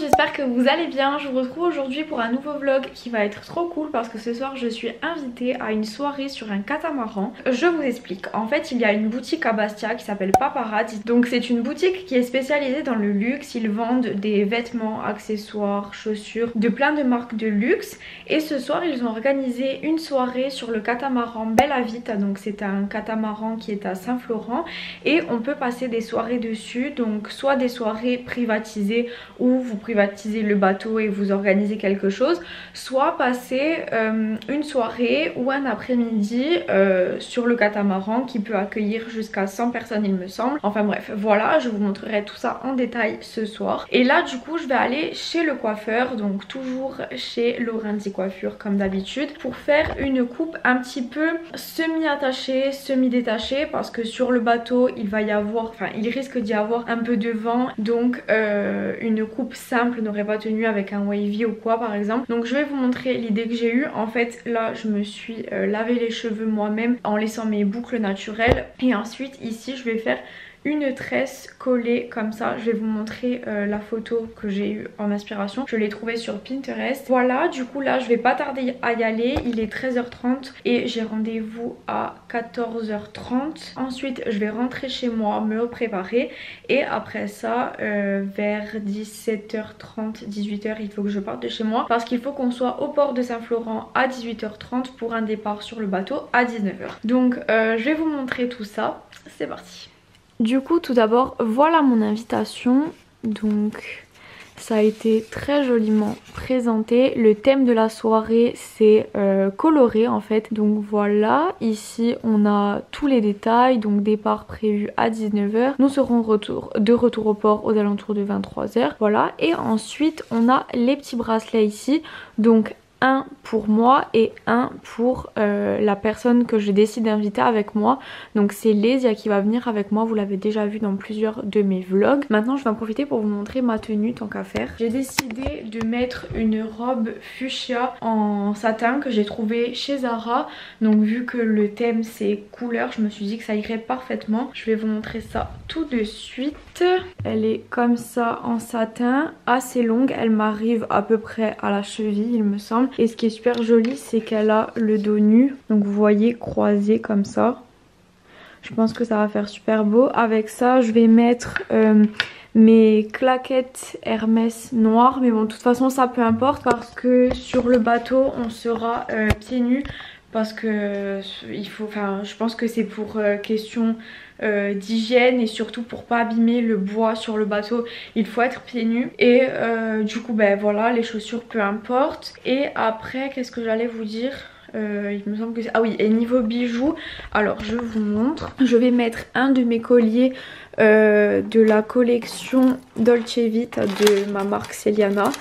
j'espère que vous allez bien. Je vous retrouve aujourd'hui pour un nouveau vlog qui va être trop cool parce que ce soir je suis invitée à une soirée sur un catamaran. Je vous explique, en fait il y a une boutique à Bastia qui s'appelle Paparazzi. Donc c'est une boutique qui est spécialisée dans le luxe. Ils vendent des vêtements, accessoires, chaussures de plein de marques de luxe. Et ce soir ils ont organisé une soirée sur le catamaran Bella Vita. Donc c'est un catamaran qui est à Saint-Florent et on peut passer des soirées dessus. Donc soit des soirées privatisées où vous privatisez le bateau et vous organisez quelque chose, soit passer une soirée ou un après-midi sur le catamaran qui peut accueillir jusqu'à 100 personnes il me semble. Enfin bref, voilà, je vous montrerai tout ça en détail ce soir. Et là du coup je vais aller chez le coiffeur, donc toujours chez Lorenzi Coiffure comme d'habitude, pour faire une coupe un petit peu semi-attachée, semi-détachée, parce que sur le bateau il va y avoir, enfin il risque d'y avoir un peu de vent, donc une coupe simple n'aurait pas tenu avec un wavy ou quoi par exemple. Donc je vais vous montrer l'idée que j'ai eue. En fait là je me suis lavé les cheveux moi-même en laissant mes boucles naturelles, et ensuite ici je vais faire une tresse collée comme ça. Je vais vous montrer la photo que j'ai eue en inspiration. Je l'ai trouvée sur Pinterest. Voilà, du coup là je vais pas tarder à y aller. Il est 13h30 et j'ai rendez-vous à 14h30. Ensuite je vais rentrer chez moi, me préparer, et après ça vers 17h30, 18h il faut que je parte de chez moi parce qu'il faut qu'on soit au port de Saint-Florent à 18h30 pour un départ sur le bateau à 19h. Donc je vais vous montrer tout ça. C'est parti. Du coup tout d'abord voilà mon invitation, donc ça a été très joliment présenté. Le thème de la soirée c'est coloré en fait, donc voilà, ici on a tous les détails. Donc départ prévu à 19h, nous serons de retour au port aux alentours de 23h, voilà. Et ensuite on a les petits bracelets ici, donc un pour moi et un pour la personne que je décide d'inviter avec moi. Donc c'est Lésia qui va venir avec moi, vous l'avez déjà vu dans plusieurs de mes vlogs. Maintenant je vais en profiter pour vous montrer ma tenue tant qu'à faire. J'ai décidé de mettre une robe fuchsia en satin que j'ai trouvée chez Zara. Donc vu que le thème c'est couleur, je me suis dit que ça irait parfaitement. Je vais vous montrer ça tout de suite. Elle est comme ça en satin, assez longue, elle m'arrive à peu près à la cheville il me semble. Et ce qui est super joli c'est qu'elle a le dos nu, donc vous voyez, croisé comme ça. Je pense que ça va faire super beau. Avec ça je vais mettre mes claquettes Hermès noires, mais bon de toute façon ça peu importe parce que sur le bateau on sera pieds nus, parce que il faut, enfin je pense que c'est pour question d'hygiène et surtout pour pas abîmer le bois sur le bateau, il faut être pieds nus. Et du coup ben voilà, les chaussures peu importe. Et après qu'est-ce que j'allais vous dire, il me semble que c'est... Ah oui, et niveau bijoux, alors je vous montre. Je vais mettre un de mes colliers de la collection Dolce Vita de ma marque Celiana.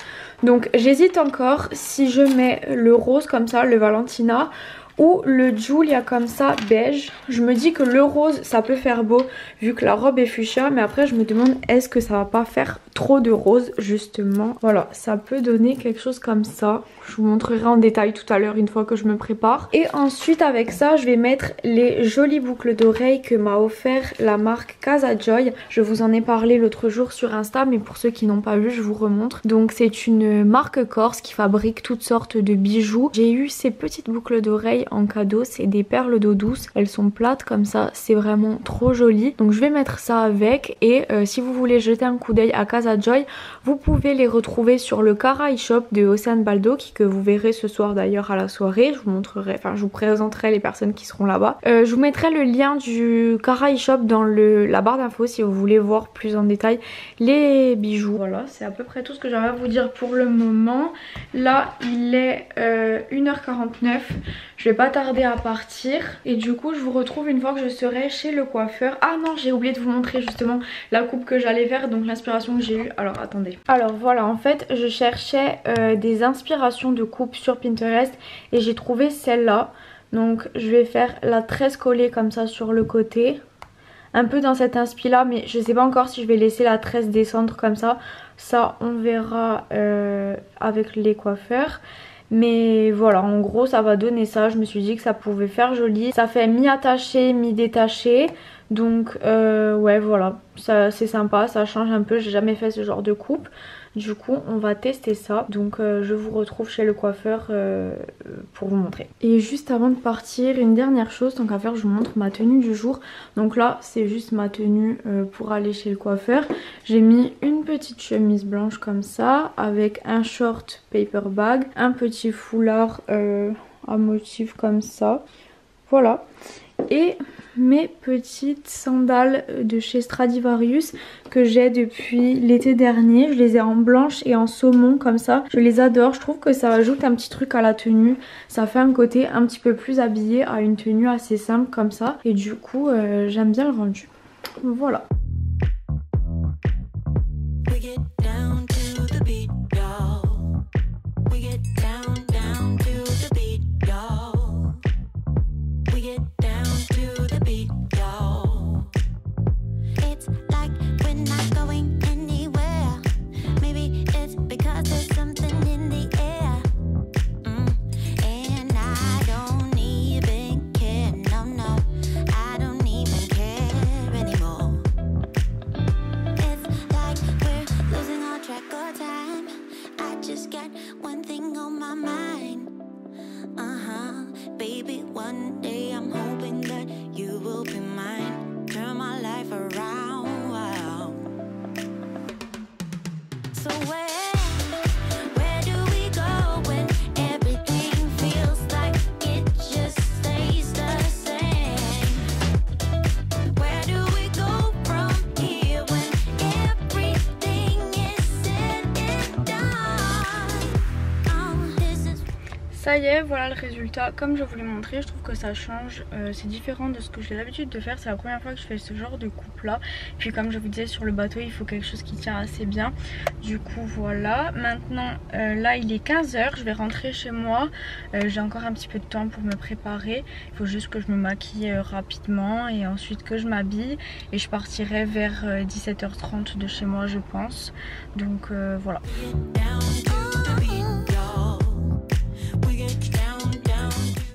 Donc j'hésite encore si je mets le rose comme ça, le Valentina, ou le Giulia comme ça beige. Je me dis que le rose ça peut faire beau vu que la robe est fuchsia, mais après je me demande est-ce que ça va pas faire trop de rose justement. Voilà, ça peut donner quelque chose comme ça. Je vous montrerai en détail tout à l'heure une fois que je me prépare. Et ensuite avec ça je vais mettre les jolies boucles d'oreilles que m'a offert la marque Casa Joy. Je vous en ai parlé l'autre jour sur Insta, mais pour ceux qui n'ont pas vu je vous remontre. Donc c'est une marque corse qui fabrique toutes sortes de bijoux. J'ai eu ces petites boucles d'oreilles en cadeau, c'est des perles d'eau douce, elles sont plates comme ça, c'est vraiment trop joli. Donc je vais mettre ça avec. Et si vous voulez jeter un coup d'œil à Casa Joy, vous pouvez les retrouver sur le Cara shop de Océane Baldo, que vous verrez ce soir d'ailleurs à la soirée. Je vous montrerai, enfin je vous présenterai les personnes qui seront là-bas. Je vous mettrai le lien du Cara shop dans la barre d'infos si vous voulez voir plus en détail les bijoux. Voilà, c'est à peu près tout ce que j'avais à vous dire pour le moment. Là il est 1h49, je vais pas tarder à partir et du coup je vous retrouve une fois que je serai chez le coiffeur. Ah non, j'ai oublié de vous montrer justement la coupe que j'allais faire, donc l'inspiration que j'ai eue. Alors attendez. Alors voilà, en fait je cherchais des inspirations de coupe sur Pinterest et j'ai trouvé celle-là. Donc je vais faire la tresse collée comme ça sur le côté, un peu dans cette inspi là, mais je sais pas encore si je vais laisser la tresse descendre comme ça. Ça on verra avec les coiffeurs. Mais voilà, en gros ça va donner ça. Je me suis dit que ça pouvait faire joli. Ça fait mi-attaché, mi-détaché. Donc ouais voilà, c'est sympa, ça change un peu. J'ai jamais fait ce genre de coupe. Du coup on va tester ça. Donc je vous retrouve chez le coiffeur pour vous montrer. Et juste avant de partir, une dernière chose tant qu'à faire, je vous montre ma tenue du jour. Donc là c'est juste ma tenue pour aller chez le coiffeur. J'ai mis une petite chemise blanche comme ça avec un short paper bag, un petit foulard à motif comme ça. Voilà. Et mes petites sandales de chez Stradivarius que j'ai depuis l'été dernier. Je les ai en blanche et en saumon comme ça. Je les adore. Je trouve que ça ajoute un petit truc à la tenue. Ça fait un côté un petit peu plus habillé à une tenue assez simple comme ça. Et du coup j'aime bien le rendu. Voilà. Ça y est, voilà le résultat. Comme je vous l'ai montré, je trouve que ça change. C'est différent de ce que j'ai l'habitude de faire. C'est la première fois que je fais ce genre de coupe là. Puis comme je vous disais, sur le bateau il faut quelque chose qui tient assez bien. Du coup voilà. Maintenant là il est 15 h. Je vais rentrer chez moi. J'ai encore un petit peu de temps pour me préparer. Il faut juste que je me maquille rapidement. Et ensuite que je m'habille. Et je partirai vers 17 h 30 de chez moi je pense. Donc voilà.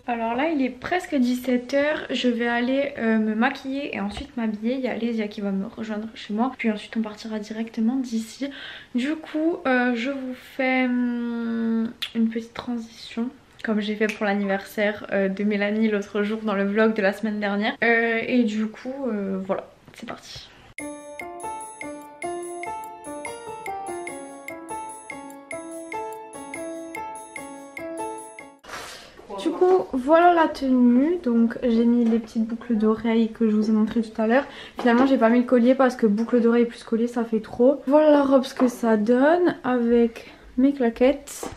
Alors là il est presque 17 h, je vais aller me maquiller et ensuite m'habiller. Il y a Lésia qui va me rejoindre chez moi, puis ensuite on partira directement d'ici. Du coup je vous fais une petite transition comme j'ai fait pour l'anniversaire de Mélanie l'autre jour dans le vlog de la semaine dernière. Et du coup voilà, c'est parti. Du coup voilà la tenue, donc j'ai mis les petites boucles d'oreilles que je vous ai montré tout à l'heure. Finalement j'ai pas mis le collier parce que boucle d'oreilles plus collier ça fait trop. Voilà la robe ce que ça donne avec mes claquettes.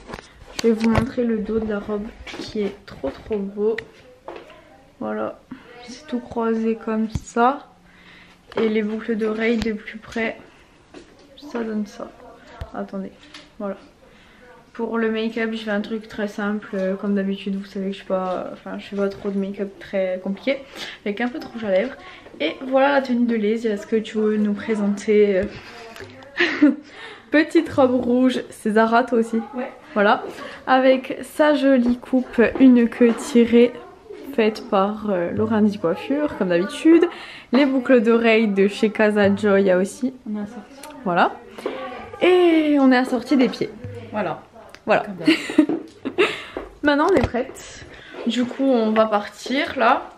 Je vais vous montrer le dos de la robe qui est trop beau. Voilà, c'est tout croisé comme ça. Et les boucles d'oreilles de plus près, ça donne ça. Attendez, voilà. Pour le make-up, je fais un truc très simple, comme d'habitude. Vous savez que je suis pas, enfin, je fais pas trop de make-up très compliqué, avec un peu de rouge à lèvres. Et voilà la tenue de Lise. Est-ce que tu veux nous présenter petite robe rouge, c'est Zara toi aussi? Ouais. Voilà, avec sa jolie coupe, une queue tirée faite par Laurenti Coiffure comme d'habitude. Les boucles d'oreilles de chez Casa Joya aussi. On est assorti. Voilà. Et on est assorti des pieds. Voilà. Voilà. Maintenant on est prête. Du coup on va partir là.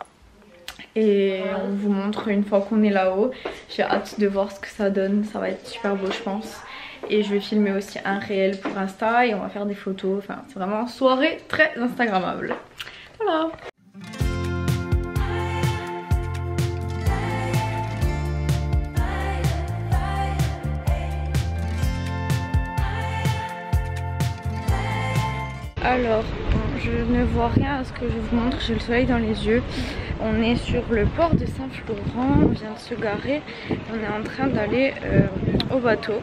Et on vous montre une fois qu'on est là-haut. J'ai hâte de voir ce que ça donne. Ça va être super beau je pense. Et je vais filmer aussi un réel pour Insta. Et on va faire des photos. Enfin c'est vraiment une soirée très instagrammable. Voilà. Alors, je ne vois rien à ce que je vous montre, j'ai le soleil dans les yeux. On est sur le port de Saint-Florent, on vient de se garer. On est en train d'aller au bateau.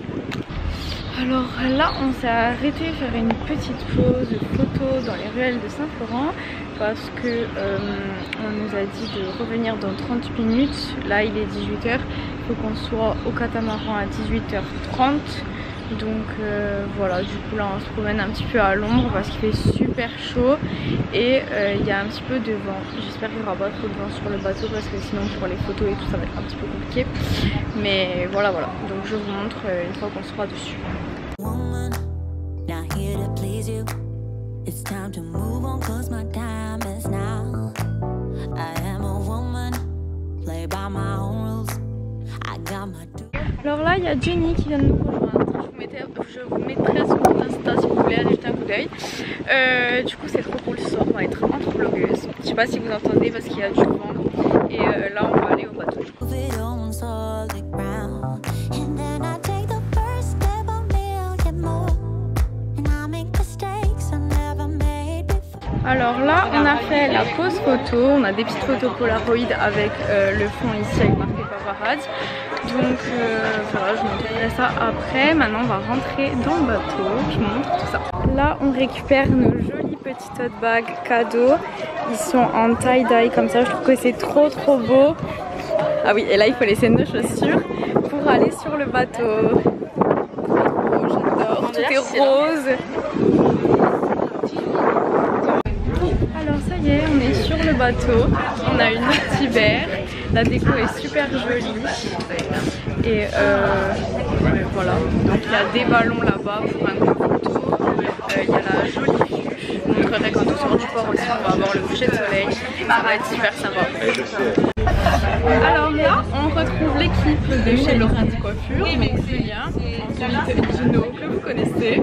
Alors là, on s'est arrêté faire une petite pause photo dans les ruelles de Saint-Florent parce que on nous a dit de revenir dans 30 minutes. Là, il est 18 h, il faut qu'on soit au catamaran à 18 h 30. Donc voilà, du coup là on se promène un petit peu à l'ombre parce qu'il fait super chaud et il y a un petit peu de vent. J'espère qu'il n'y aura pas trop de vent sur le bateau parce que sinon pour les photos et tout ça va être un petit peu compliqué. Mais voilà, donc je vous montre une fois qu'on sera dessus. please you. It's time to move on, cause my time is now. I am a woman, play by my own rules. I got my Alors là, il y a Jenny qui vient de nous rejoindre. Je vous mettrai son compte Insta si vous voulez aller jeter un coup d'œil. Du coup, c'est trop cool ce soir. On va être entre blogueuses. Je sais pas si vous entendez parce qu'il y a du vent. Et là, on va aller au bateau. Alors là, on a fait la pause photo. On a des petites photos Polaroid avec le fond ici avec marqué paparazzi. Donc voilà, je vous montrerai ça après. Maintenant, on va rentrer dans le bateau. Je vous montre tout ça. Là, on récupère nos jolies petites tote bags cadeaux. Ils sont en tie-dye comme ça. Je trouve que c'est trop beau. Ah oui, et là, il faut laisser nos chaussures pour aller sur le bateau. Oh, j'adore. Tout est rose. Alors ça y est, on est sur le bateau, on a une petite bière, la déco est super jolie et voilà, donc il y a des ballons là-bas pour un groupe photo, il y a la jolie vue, je vous montrerai quand on sort du port aussi, on va avoir le coucher de soleil, ça va être super sympa. Alors là, on retrouve l'équipe de chez Laurent de Coiffure, donc Julien, ensuite Gino que vous connaissez,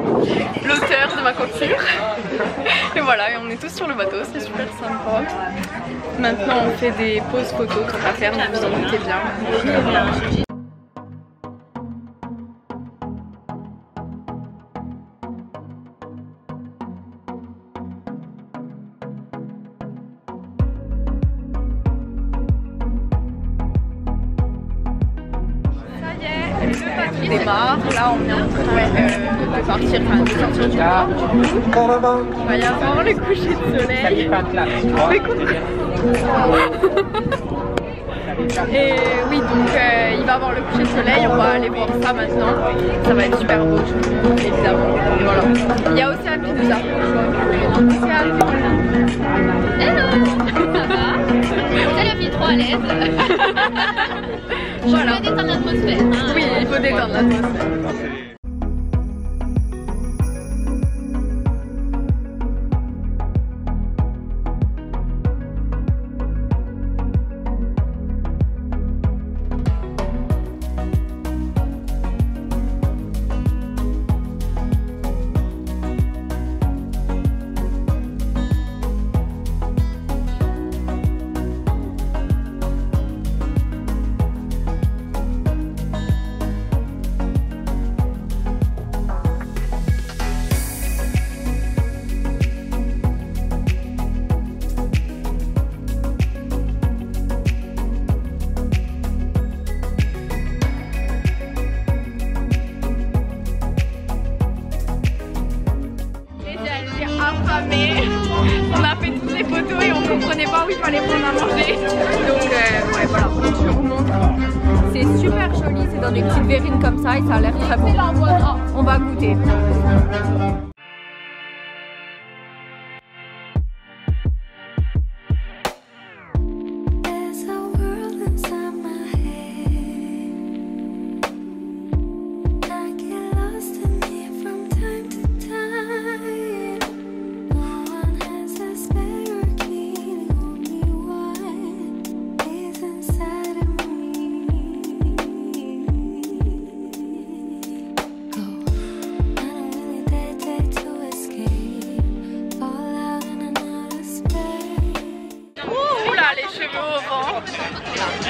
l'auteur de ma coiffure. Et voilà, et on est tous sur le bateau, c'est super sympa. Maintenant on fait des pauses photos, tout à faire, vous en doutez bien. Démarre. Là on est en train de partir, enfin de sortir du port. Il va y avoir le coucher de soleil. Et oui, donc il va y avoir le coucher de soleil, on va aller voir ça maintenant. Ça va être super beau, évidemment. Et voilà. Il y a aussi un pizza. Hello. Ça va? C'est la fille trop à l'aise. Voilà. Il faut détendre l'atmosphère. Hein. Oui, il faut détendre l'atmosphère. On a fait toutes les photos et on comprenait pas où il fallait prendre à manger. Donc ouais, voilà, je vous montre. C'est super joli, c'est dans des petites verrines comme ça et ça a l'air très bon. On va goûter.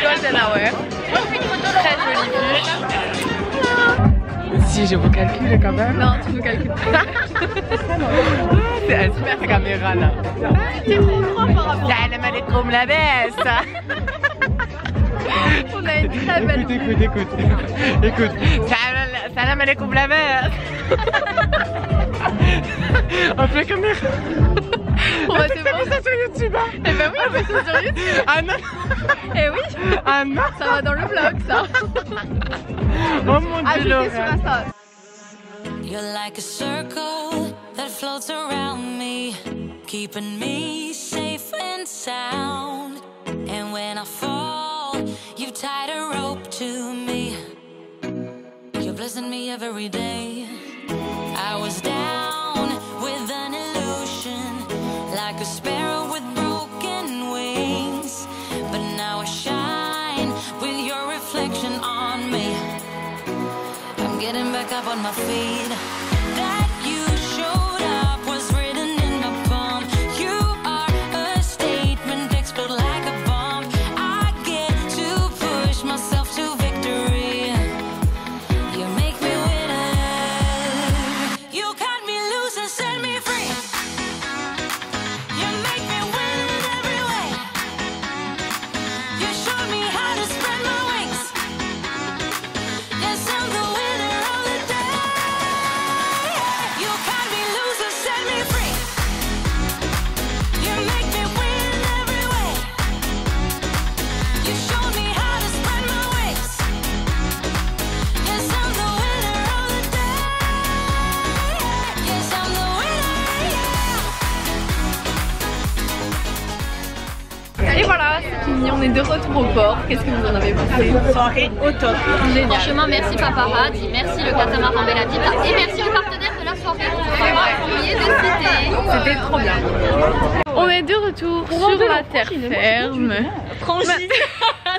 Golden Hour. Très jolie vue. Si je vous calcule quand même. Non, tu nous calcules pas. C'est un super caméra là. T'es trop propre par rapport. Salam alaikum la baisse. On a une très belle vue. Écoute. Salam alaikum la baisse. On fait caméra. On va te voir ça sur YouTube. Hein. Eh ben oui, on fait ça sur YouTube. Ah non. Eh oui. Ah non. Ça va dans le vlog ça. Oh mon Dieu. Ajoutez sur Insta. You're like a circle that floats around me, keeping me safe and sound. And when I fall, you tied a rope to me. You're blessing me every day. I was down with like a sparrow with broken wings. But now I shine with your reflection on me. I'm getting back up on my feet. That you showed up was written in my palm. You are a statement, explode like a bomb. I get to push myself to victory. You make me winner. You cut me loose and set me free. You make me win in every way. You showed me how to spread my wings. Yes, I'm the winner of the day. You cut me loose and set me free. You make me win in every way. You showed me how to spread my wings. Yes, I'm the winner of the day. Yes, I'm the winner, yeah. Et voilà, c'est fini, on est de retour au port. Qu'est-ce que vous en avez pensé? Soirée au top. Génial. Franchement, merci Paparazzi, merci le catamaran Bella Vita et merci aux partenaires de la soirée. Vraiment oublié de citer. C'était trop bien. On est de retour sur la terre ferme. Frangine.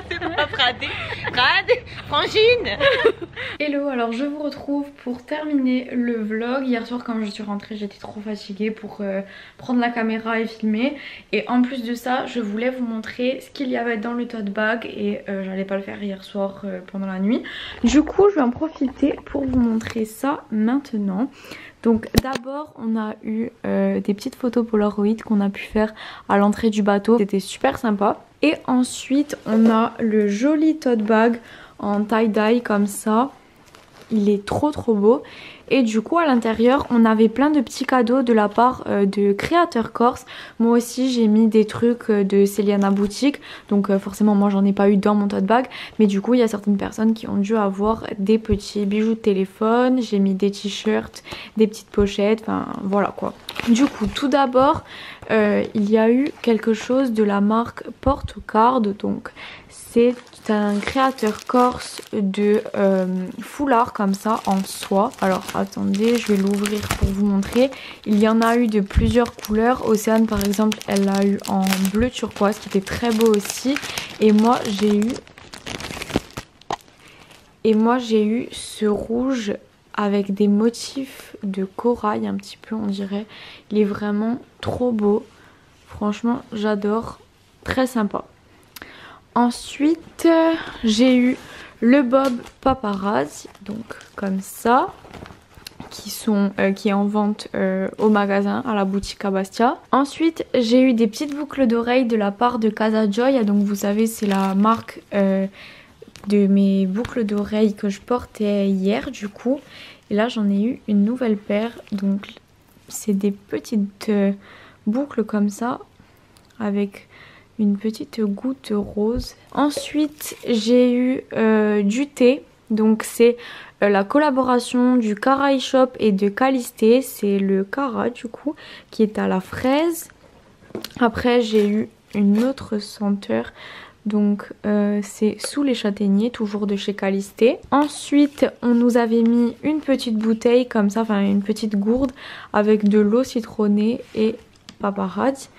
C'est pas Pradé. Frangine. Hello, alors je vous retrouve pour terminer le vlog. Hier soir quand je suis rentrée j'étais trop fatiguée pour prendre la caméra et filmer. Et en plus de ça je voulais vous montrer ce qu'il y avait dans le tote bag. Et j'allais pas le faire hier soir pendant la nuit. Du coup je vais en profiter pour vous montrer ça maintenant. Donc d'abord on a eu des petites photos Polaroid qu'on a pu faire à l'entrée du bateau. C'était super sympa. Et ensuite on a le joli tote bag en tie-dye comme ça. Il est trop beau. Et du coup à l'intérieur on avait plein de petits cadeaux de la part de créateurs corse. Moi aussi j'ai mis des trucs de Céliana Boutique. Donc forcément moi j'en ai pas eu dans mon tote bag. Mais du coup il y a certaines personnes qui ont dû avoir des petits bijoux de téléphone. J'ai mis des t-shirts, des petites pochettes, enfin voilà quoi. Du coup tout d'abord il y a eu quelque chose de la marque Portocard. Donc c'est un créateur corse de foulard comme ça en soie. Alors attendez, je vais l'ouvrir pour vous montrer. Il y en a eu de plusieurs couleurs. Océane par exemple elle l'a eu en bleu turquoise qui était très beau aussi. Et moi j'ai eu ce rouge avec des motifs de corail un petit peu on dirait. Il est vraiment trop beau. Franchement j'adore. Très sympa. Ensuite j'ai eu le bob Paparazzi, donc comme ça, qui est en vente au magasin, à la boutique à Bastia. Ensuite j'ai eu des petites boucles d'oreilles de la part de Casa Joy. Donc vous savez c'est la marque de mes boucles d'oreilles que je portais hier du coup. Et là j'en ai eu une nouvelle paire. Donc c'est des petites boucles comme ça avec une petite goutte rose. Ensuite j'ai eu du thé. Donc c'est la collaboration du Cara Shop et de Calisté. C'est le Cara du coup qui est à la fraise. Après j'ai eu une autre senteur. Donc c'est sous les châtaigniers, toujours de chez Calisté. Ensuite on nous avait mis une petite bouteille comme ça, enfin une petite gourde avec de l'eau citronnée et Paparazzi.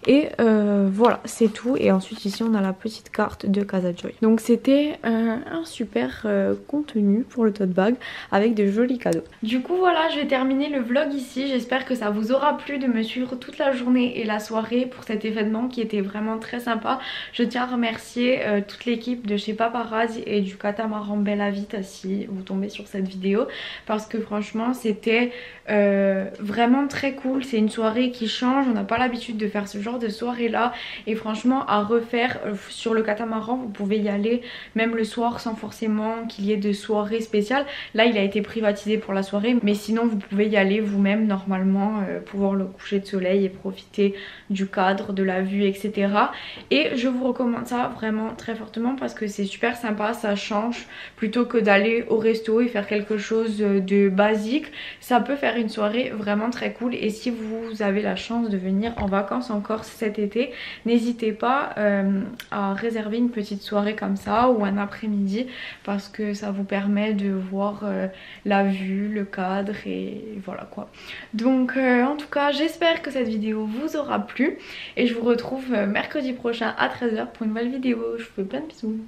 Et voilà c'est tout. Et ensuite ici on a la petite carte de Casa Joy. Donc c'était un super contenu pour le tote bag avec de jolis cadeaux. Du coup voilà, je vais terminer le vlog ici. J'espère que ça vous aura plu de me suivre toute la journée et la soirée pour cet événement qui était vraiment très sympa. Je tiens à remercier toute l'équipe de chez Paparazzi et du catamaran Bella Vita si vous tombez sur cette vidéo, parce que franchement c'était vraiment très cool. C'est une soirée qui change, on n'a pas l'habitude de faire ce genre de soirée là. Et franchement à refaire sur le catamaran, vous pouvez y aller même le soir sans forcément qu'il y ait de soirée spéciale. Là il a été privatisé pour la soirée, mais sinon vous pouvez y aller vous-même normalement pour voir le coucher de soleil et profiter du cadre, de la vue, etc. Et je vous recommande ça vraiment très fortement parce que c'est super sympa, ça change. Plutôt que d'aller au resto et faire quelque chose de basique, ça peut faire une soirée vraiment très cool. Et si vous avez la chance de venir en vacances en Corse, Corse cet été, n'hésitez pas à réserver une petite soirée comme ça ou un après-midi parce que ça vous permet de voir la vue, le cadre et voilà quoi. Donc en tout cas j'espère que cette vidéo vous aura plu et je vous retrouve mercredi prochain à 13 h pour une nouvelle vidéo. Je vous fais plein de bisous.